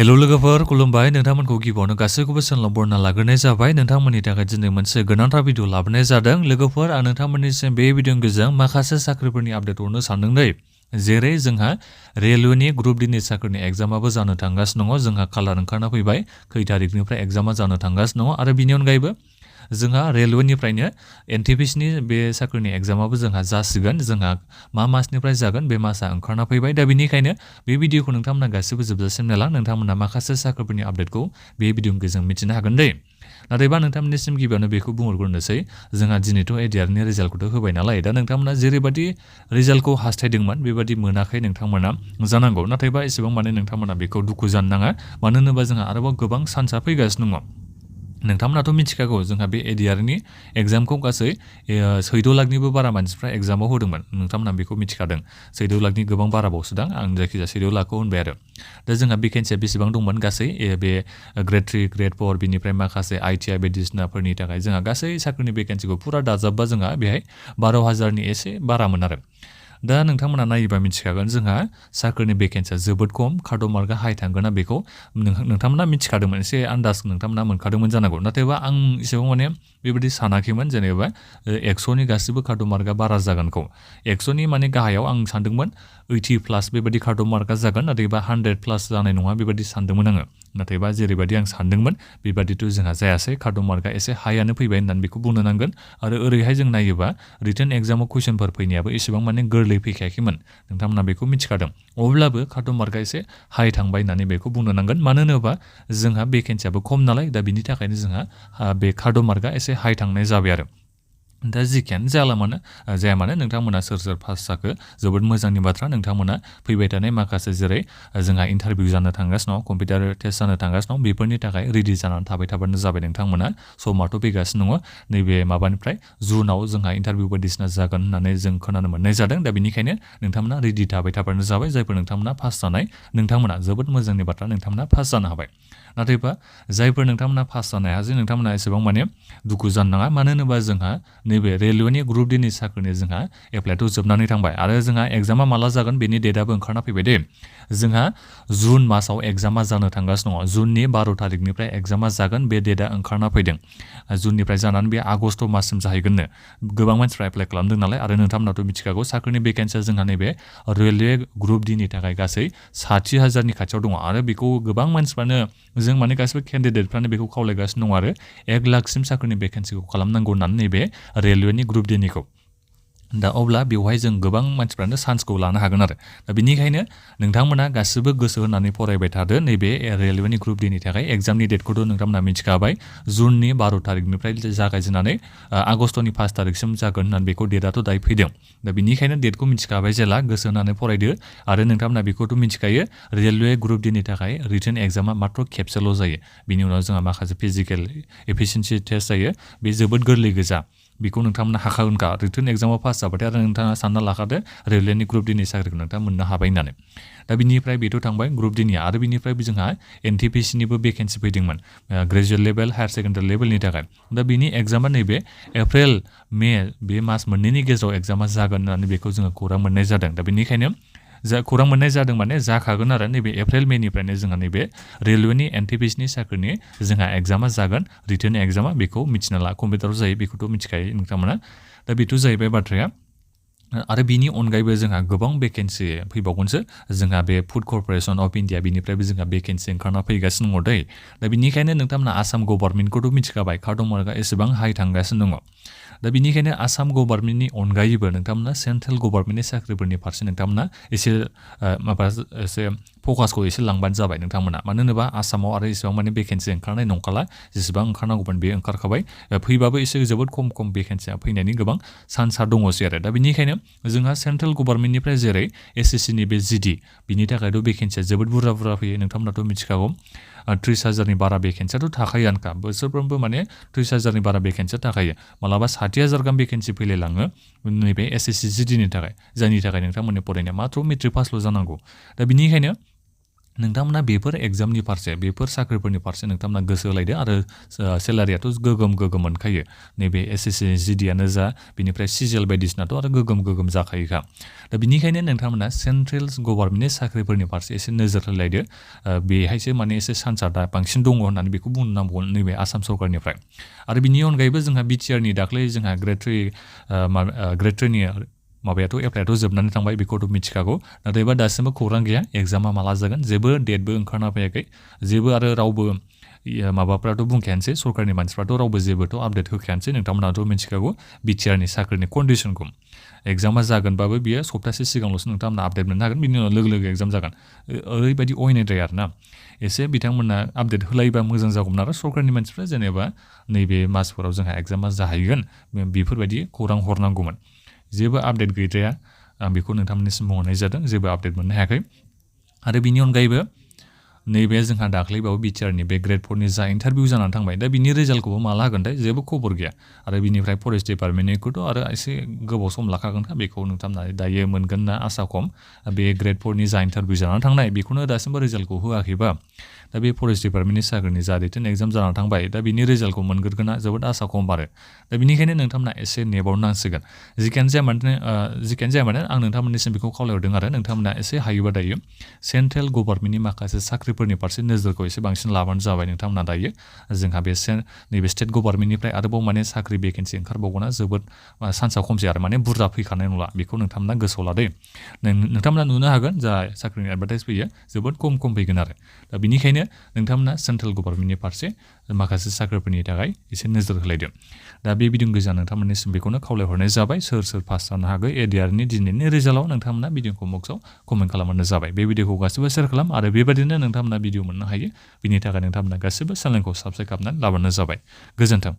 hello लोगोफोर खुलुमबाय नोंथांमोनखौ गिबियावनो गासैखौबो सोंलाव बरना लाग्रोनाय जाबाय नोंथांमोननि थाखाय दिनै मोनसे गोनांथार भिडिअ लाबोनाय जादों लोगोफोर आं नोंथांमोननिसिम बे भिडिअनि गेजेरजों माखासे साख्रिफोरनि आपडेट हरनो सानदों दै जेरै जोंहा रेलवेनि ग्रुप डिनि साख्रिनि एग्जामाबो जानो थांगासिनो दङ जोंहा कालार ओंखारना फैबाय खै तारिखनिफ्राय एग्जामा जानो थांगासिनो दङ आरो बिनि अनगायैबो जोंहा रेलवेनिफ्रायनो एनटिपिसिनि बे साख्रिनि एग्जामाबो जोंहा जासिगोन जोंहा मा मासनिफ्राय जागोन बे मासआ ओंखारना फैबाय दा बेनिखायनो बे भिडिअखौ नोंथांमोना गासिबो जोबजासिम नायला नोंथांमोना माखासे साख्रिफोरनि आपडेटखौ बे भिडिअनि गेजेरजों मिथिनो हागोन दै नाथायबा नोंथांमोननिसिम गिबियावनो बेखौ बुंहरग्रोनोसै जोंहा दिनैथ' एडिआरनि रिजाल्टखौथ' होबाय नालाय दा नोंथांमोना जेरैबायदि रिजाल्टखौ हास्थायदोंमोन बेबायदि मोनाखै नोंथांमोना जानांगौ नाथायबा एसेबां माने नोंथांमोना बेखौ दुखु जानो नाङा मानो होनोबा जोंहा आरोबाव गोबां सान्सआ फैगासिनो दङ नोंथांमोनाथ' मिथिखागौ जोंहा बे एडिआरनि एग्जामखौ गासै 14 लाखनिबो बारा मानसिफ्रा एग्जामाव होदोंमोन नोंथांमोना बेखौ मिथिखादों 14 लाखनि गोबां बारा बावसोदां आं जायखिजाया 14 लाखखौ होनबाय आरो दा जोंहा भेकेन्सिया बेसेबां दंमोन गासै बे ग्रेड 3 ग्रेड 4 बिनिफ्राय माखासे आइटिआइ बायदिसिनाफोरनि थाखाय जोंहा गासै साख्रिनि भेकेन्सिखौ फुरा दाजाबबा जोंहा बेहाय 12,000नि एसे बारामोन आरो दा नोंथांमोना नायोबा मिथिखागोन जोंहा साख्रिनि भेकेन्सिया जोबोद खम कार्ड मार्कआ हाइ थांगोन ना बेखौ नोंथांमोना मिथिखादोंमोन एसे आन्दाज नोंथांमोना मोनखादोंमोन जानांगौ नाथायबा आं एसेबां माने बेबायदि सानाखैमोन जेनेबा 100नि गासिबो कार्ड मार्कआ बारा जागोनखौ 100नि माने गाहायाव आं सानदोंमोन 80 प्लास बेबायदि कार्ड मार्कआ जागोन नाथायबा 100 प्लास जानाय नङा बेबायदि सानदोंमोन आङो नाथायबा जेरैबायदि आं सानदोंमोन बेबादिथ' जोंहा जायासै कार्ड मार्कआ एसे हाइयानो फैबाय होननानै बेखौ बुंनो नांगोन आरो ओरैहाय जों नायोबा रिटेन एग्जामाव कुइसनफोर फैनायाबो एसेबां माने गोरलै फैखायाखैमोन नोंथांमोना बेखौ मिथिखादों अब्लाबो कार्ड मार्कआ एसे हाइ थांबाय होननानै बेखौ बुंनो नांगोन मानो होनोबा जोंहा भेकेन्सियाबो खम नालाय दा बिनि थाखायनो जोंहा बे कार्ड मार्कआ एसे हाइ थांनाय जाबाय आरो दा जिखियानो जाया मानो नोंथांमोना सोर पास जाखो जोबोद मोजांनि बाथ्रा नोंथांमोना फैबाय थानाय माखासे जेरै जोंहा इन्टारभिउ जानो थांगासिनो दं कम्पिउटार टेस्ट जानो थांगासिनो दं बेफोरनि थाखाय रेडि जानानै थाबाय थाबानो जाबाय नोंथांमोना समाथ' फैगासिनो दङ नैबे माबानिफ्राय जुनाव जोंहा इन्टारभिउ बायदिसिना जागोन होननानै जों खोनानो मोननाय जादों दा बेनिखायनो नोंथांमोना रेडि थाबाय थाबानो जाबाय जायफोर नोंथांमोना पास जानाय नोंथांमोना जोबोद मोजांनि बाथ्रा नोंथांमोना पास जानो हाबाय नाथायबा जायफोर नोंथांमोना पास जानो हायासै नोंथांमोना एसेबां माने दुखु जानो नाङा मानो होनोबा जोंहा नैबे रेलवेनि ग्रुप डिनि साख्रिनि जोंहा एप्लाइथ' जोबनानै थांबाय आरो जोंहा एग्जामा माला जागोन बेनि डेटआबो ओंखारना फैबाय दे जोंहा जुन मासाव एग्जामा जानो थांगासिनो दङ जुननि 12 तारिखनिफ्राय एग्जामा जागोन बे डेटआ ओंखारना फैदों जुननिफ्राय जानानै बे आगस्ट माससिम जाहैगोननो गोबां मानसिफ्रा एप्लाइ खालामदों नालाय आरो नोंथांमोनाथ' मिथिखागौ साख्रिनि भेकेन्सिया जोंहा नैबे रेलवे ग्रुप डिनि थाखाय गासै 60,000नि खाथियाव दङ आरो बेखौ गोबां मानसिफ्रानो जों माने गासिबो केन्डिडेटफ्रानो बेखौ खावलायगासिनो दङ आरो 1 लाखसिम साख्रिनि भेकेन्सिखौ खालामनांगौ होननानै नैबे रेलवेनि ग्रुप डिनिखौ दा अब्ला बेवहाय जों गोबां मानसिफ्रानो चान्सखौ लानो हागोन आरो दा बेनिखायनो नोंथांमोना गासिबो गोसो होनानै फरायबाय थादो नैबे रेलवेनि ग्रुप डिनि थाखाय एग्जामनि डेटखौथ' नोंथांमोना मिथिखाबाय जुननि 12 तारिखनिफ्राय जागायजेननानै आगस्टनि 5 तारिखसिम जागोन होननानै बेखौ डेटआथ' दायो फैदों दा बेनिखायनो डेटखौ मिथिखाबाय जेला गोसो होनानै फरायदो आरो नोंथांमोना बेखौथ' मिथिखायो रेलवे ग्रुप डिनि थाखाय रिटेन एग्जामा मात्र खेबसेल' जायो बिनि उनाव जोंहा माखासे फिजिकेल एफिसियेन्सि टेस्ट जायो बे जोबोद गोरलै गोजा बेखौ नोंथांमोना हाखागोनखा रिटेन एग्जामाव पास जाबाथाय आरो नोंथाङा सानना लाखादो रेलवेनि ग्रुप डिनि साख्रिखौ नोंथाङा मोननो हाबाय होननानै दा बिनिफ्राय बेथ' थांबाय ग्रुप डिनि आरो बिनिफ्रायबो जोंहा एनटिपिसिनिबो भेकेन्सि फैदोंमोन ग्रेजुवेट लेभेल हायार सेकेन्डारि लेभेलनि थाखाय दा बिनि एग्जामा नैबे एप्रिल मे बे मास मोननैनि गेजेराव एग्जामा जागोन होननानै बेखौ जोङो खौरां मोननाय जादों दा बेनिखायनो खौरां मोननाय जादों माने जाखागोन आरो नैबे एप्रिल मेनिफ्रायनो जोंहा नैबे रेलवेनि एनटिपिसिनि साख्रिनि जोंहा एग्जामा जागोन रिटेन एग्जामा बेखौ मिथिना ला कम्पिउटाराव जायो बेखौथ' मिथिखायो नोंथांमोना दा बेथ' जाहैबाय बाथ्राया आरो बिनि अनगायैबो जोंहा गोबां भेकेन्सि फैबावगोनसो जोंहा बे फुड कर्परेसन अफ इन्डिया बिनिफ्रायबो जोंहा भेकेन्सि ओंखारना फैगासिनो दङ दै दा बेनिखायनो नोंथांमोना आसाम गभर्नमेन्टखौथ' मिथिखाबाय कार्ड मार्कआ एसेबां हाइ थांगासिनो दङ दा बेनिखायनो आसाम गभर्नमेन्टनि अनगायैबो नोंथांमोना सेन्ट्रेल गभर्नमेन्टनि साख्रिफोरनि फारसे नोंथांमोना एसे एसे फकासखौ एसे लांबानो जाबाय नोंथांमोना मानो होनोबा आसामाव आरो एसेबां माने भेकेन्सि ओंखारनाय नंखाला जेसेबां ओंखारनांगौमोन बे ओंखारखाबाय फैबाबो एसे जोबोद खम भेकेन्सिया फैनायनि गोबां चान्सआ दङसै आरो दा बेनिखायनो जोंहा सेन्ट्रेल गभर्नमेन्टनिफ्राय जेरै एसएससिनि बे जिडि बिनि थाखायथ' भेकेन्सिया जोबोद बुरजा फैयो नोंथांमोनाथ' मिथिखागौ 30,000नि बारा भेकेन्सियाथ' थाखायोआनोखा बोसोरफ्रोमबो माने 30,000नि बारा भेकेन्सिया थाखायो मालाबा 60,000 गाहाम भेकेन्सि फैलायलाङो नैबे एसएससि जिडिनि थाखाय जायनि थाखाय नोंथांमोननि फरायनाया मात्र मेट्रिक पासल' जानांगौ दा बेनिखायनो नोंथांमोना बेफोर एग्जामनि फारसे बेफोर साख्रिफोरनि फारसे नोंथांमोना गोसो होलायदो आरो सेलारियाथ' गोगोम मोनखायो नैबे SSC GDयानो जा बिनिफ्राय सिजिएल बायदिसिनाथ' आरो गोगोम जाखायोखा दा बिनिखायनो नोंथांमोना सेन्ट्रेल गभर्नमेन्टनि साख्रिफोरनि फारसे एसे नोजोर होलायदो बेहायसो माने एसे चान्सआ दा बांसिन दङ होननानै बेखौ बुंनो नांगौ नैबे आसाम सरकारनिफ्राय आरो बिनि अनगायैबो जोंहा बिटिआरनि दाख्लै जोंहा ग्रेड 3नि माबायाथ' एप्लाइआथ' जोबनानै थांबाय बेखौथ' मिथिखागौ नाथायबा दासिमबो खौरां गैया एग्जामा माला जागोन जेबो डेटबो ओंखारना फैयाखै जेबो आरो रावबो माबाफ्राथ' बुंखायानोसै सरकारनि मानसिफ्राथ' रावबो जेबोथ' आपडेट होखायानोसै नोंथांमोनाथ' मिथिखागौ बिटिआरनि साख्रिनि कन्डिसनखौ एग्जामा जागोनबाबो बियो सप्तासे सिगांल'सो नोंथांमोना आपडेट मोननो हागोन बिनि उनाव लोगो एग्जाम जागोन ओरैबायदि अयनायद्राय आरोना एसे बिथांमोना आपडेट होलायोबा मोजां जागौमोन आरो सरकारनि मानसिफ्रा जेनेबा नैबे मासफोराव जोंहा एग्जामा जाहैगोन बेफोरबायदि खौरां हरनांगौमोन जेबो आपडेट गैद्राया आं बेखौ नोंथांमोननिसिम बुंहरनाय जादों जेबो आपडेट मोननो हायाखै आरो बिनि अनगायैबो नैबे जोंहा दाख्लैबावो बिटिआरनि बे ग्रेड 4नि जा इन्टारभिउ जानानै थांबाय दा बिनि रिजाल्टखौबो माला होगोनथाय जेबो खबर गैया आरो बिनिफ्राय फरेस्ट डिपार्टमेन्टनिखौथ' आरो एसे गोबाव सम लाखागोनखा बेखौ नोंथांमोना दायो मोनगोन ना आसा खम बे ग्रेड 4नि जा इन्टारभिउ जानानै थांनाय बेखौनो दासिमबो रिजाल्टखौ होआखैबा दा बे फरेस्ट डिपार्टमेन्टनि साख्रिनि जा रिटेन एग्जाम जानानै थांबाय दा बिनि रिजाल्टखौ मोनगोना जोबोद आसा खम आरो दा बिनिखायनो नोंथांमोना एसे नेबावनांसिगोन जिखियानो जाया मानो आं नोंथांमोननिसिम बेखौ खावलायहरदों आरो नोंथांमोना एसे हायोबा दायो सेन्ट्रेल गभर्नमेन्टनि माखासे साख्रिफोरनि फारसे नोजोरखौ एसे बांसिन लाबानो जाबाय नोंथांमोना दायो जोंहा बे नैबे स्टेट गभर्नमेन्टनिफ्राय आरोबाव माने साख्रि भेकेन्सि ओंखारबावगोना जोबोद चान्सआ खमसै आरो माने बुरजा फैखानाय नंला बेखौ नोंथांमोना गोसोआव लादो नोंथांमोना नुनो हागोन जा साख्रिनि एडभार्टाइज फैयो जोबोद खम फैगोन आरो दा बिनिखायनो नोंथांमोना सेन्ट्रेल गभर्नमेन्टनि फारसे माखासे साख्रिफोरनि थाखाय एसे नोजोर होलायदो दा बे भिडिअनि गेजेरजों नोंथांमोननिसिम बेखौनो खावलायहरनाय जाबाय सोर पास जानो हागौ एडिआरनि दिनैनि रिजाल्टआव नोंथांमोना भिडिअखौ बक्सआव कमेन्ट खालामबानो जाबाय बे भिडिअखौ गासिबो शेयार खालाम आरो बेबायदिनो नोंथांमोना भिडिअ मोननो हायो बिनि थाखाय नोंथांमोना गासिबो चेनेलखौ साबस्क्राइब खालामनानै लाबानो जाबाय गोजोन्थों